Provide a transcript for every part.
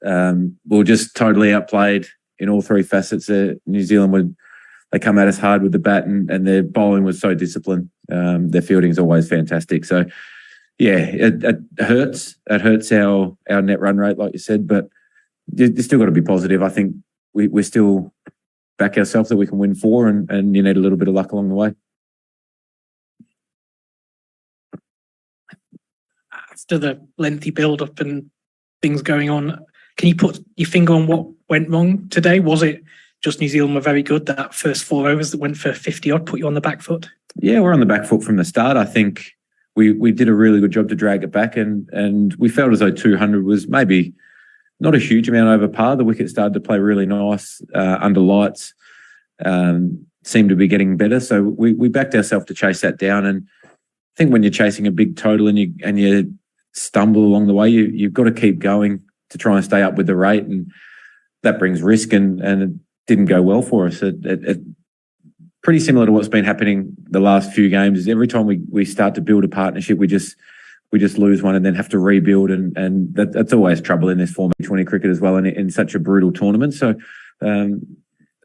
We were just totally outplayed in all three facets. New Zealand they come at us hard with the bat, and their bowling was so disciplined. Their fielding is always fantastic. So, yeah, it hurts. It hurts our net run rate, like you said, but you still got to be positive. I think we're still back ourselves that we can win 4, and you need a little bit of luck along the way. After the lengthy build-up and things going on, can you put your finger on what went wrong today? Was it just New Zealand were very good, that first 4 overs that went for 50-odd put you on the back foot? Yeah, we're on the back foot from the start. I think we did a really good job to drag it back, and we felt as though 200 was maybe not a huge amount over par. The wicket started to play really nice under lights, seemed to be getting better. So we backed ourselves to chase that down. And I think when you're chasing a big total and you stumble along the way, you've got to keep going to try and stay up with the rate, and that brings risk. And it didn't go well for us. It pretty similar to what's been happening the last few games. Is every time we start to build a partnership, we just lose one and then have to rebuild, and that's always trouble in this form of T20 cricket as well, and in such a brutal tournament. So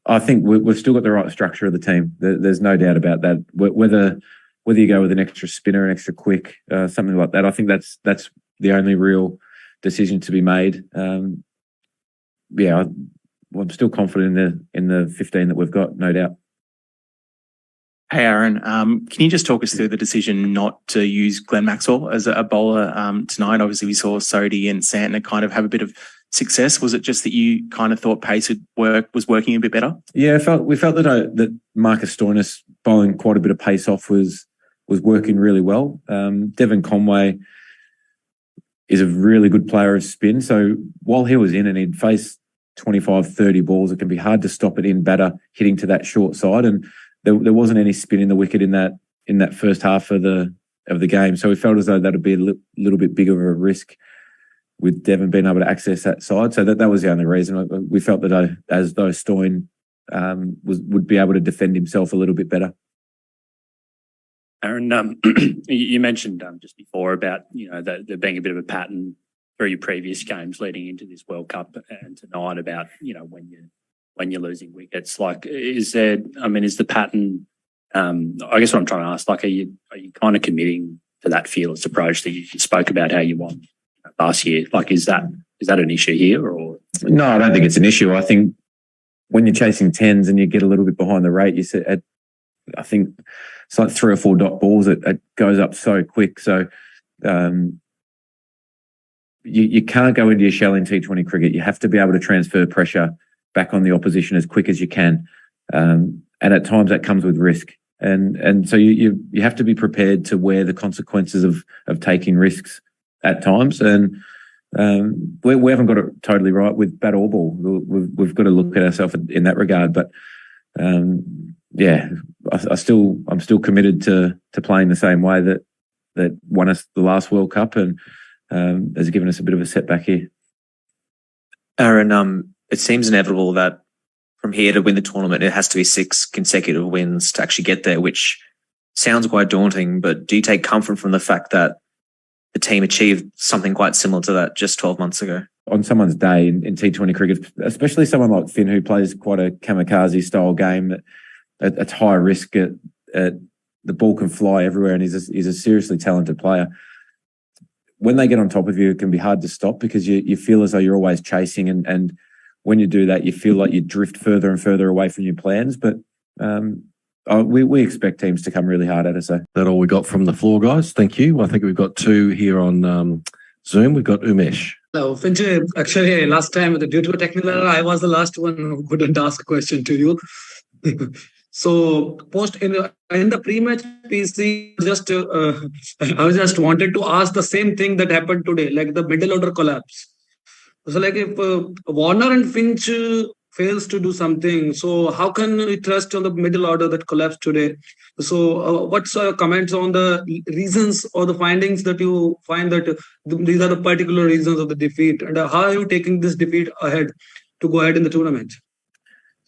I think we've still got the right structure of the team. There's no doubt about that. Whether you go with an extra spinner, an extra quick, something like that, I think that's the only real decision to be made. I'm still confident in the 15 that we've got, no doubt. Hey, Aaron, can you just talk us through the decision not to use Glenn Maxwell as a bowler tonight? Obviously, we saw Sodhi and Santner kind of have a bit of success. Was it just that you kind of thought pace was working a bit better? Yeah, we felt that Marcus Stoinis bowling quite a bit of pace off was working really well. Devon Conway is a really good player of spin. So while he was in and he'd face 25, 30 balls, it can be hard to stop it in batter hitting to that short side. And there wasn't any spin in the wicket in that first half of the game. So we felt as though that would be a little bit bigger of a risk with Devon being able to access that side. So that was the only reason. We felt that as though Stoin would be able to defend himself a little bit better. Aaron, you mentioned just before about there being a bit of a pattern through your previous games leading into this World Cup and tonight about when you're losing wickets. Like, is the pattern? I guess what I'm trying to ask, like, are you kind of committing to that fearless approach that you spoke about how you won last year? Like, is that an issue here or? No, I don't think it's an issue. I think when you're chasing tens and you get a little bit behind the rate, I think it's like 3 or 4 dot balls. It goes up so quick. So you can't go into your shell in T20 cricket. You have to be able to transfer pressure back on the opposition as quick as you can. And at times that comes with risk. And so you have to be prepared to wear the consequences of taking risks at times. And we haven't got it totally right with bat or ball. We've got to look at ourselves in that regard. But I'm still committed to playing the same way that won us the last World Cup and has given us a bit of a setback here. Aaron, it seems inevitable that from here to win the tournament, it has to be 6 consecutive wins to actually get there, which sounds quite daunting. But do you take comfort from the fact that the team achieved something quite similar to that just 12 months ago? On someone's day in T20 cricket, especially someone like Finn who plays quite a kamikaze style game, it's high risk. The ball can fly everywhere, and he's a seriously talented player. When they get on top of you, it can be hard to stop because you feel as though you're always chasing, and when you do that, you feel like you drift further and further away from your plans. But we expect teams to come really hard at us. That's all we got from the floor, guys. Thank you. I think we've got 2 here on Zoom. We've got Umesh. Hello, Finch. Actually, last time, due to a technical error, I was the last one who couldn't ask a question to you. So, in the pre-match PC, I was just wanted to ask the same thing that happened today, like the middle order collapse. So, like if Warner and Finch fails to do something, so how can we trust on the middle order that collapsed today? So, what's your comments on the reasons or the findings that you find that these are the particular reasons of the defeat, and how are you taking this defeat ahead to go ahead in the tournament?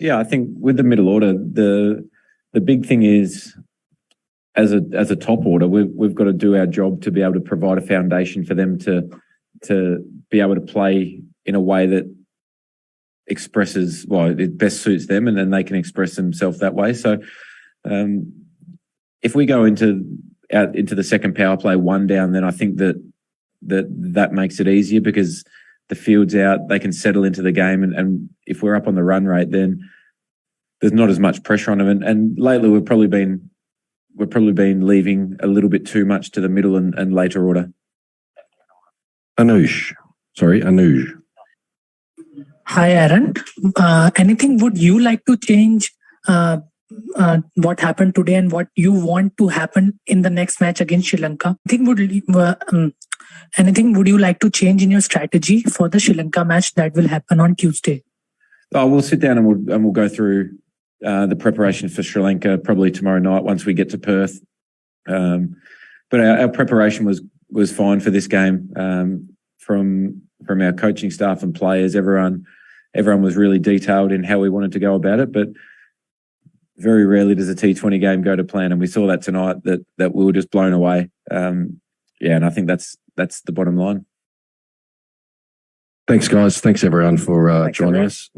Yeah, I think with the middle order, the big thing is as a top order, we've got to do our job to be able to provide a foundation for them to be able to play in a way that expresses, well, it best suits them, and then they can express themselves that way. So if we go into the second power play 1 down, then I think that makes it easier because the field's out, they can settle into the game, and if we're up on the run rate, then there's not as much pressure on them. And lately we've probably been leaving a little bit too much to the middle and later order. Anuj. Hi, Aaron. Anything would you like to change what happened today and what you want to happen in the next match against Sri Lanka? Anything would you like to change in your strategy for the Sri Lanka match that will happen on Tuesday? We'll sit down and we'll go through the preparation for Sri Lanka probably tomorrow night once we get to Perth. But our preparation was fine for this game. From our coaching staff and players, everyone was really detailed in how we wanted to go about it. But very rarely does a T20 game go to plan, and we saw that tonight that we were just blown away. And I think that's the bottom line. Thanks, guys. Thanks, everyone, for joining us.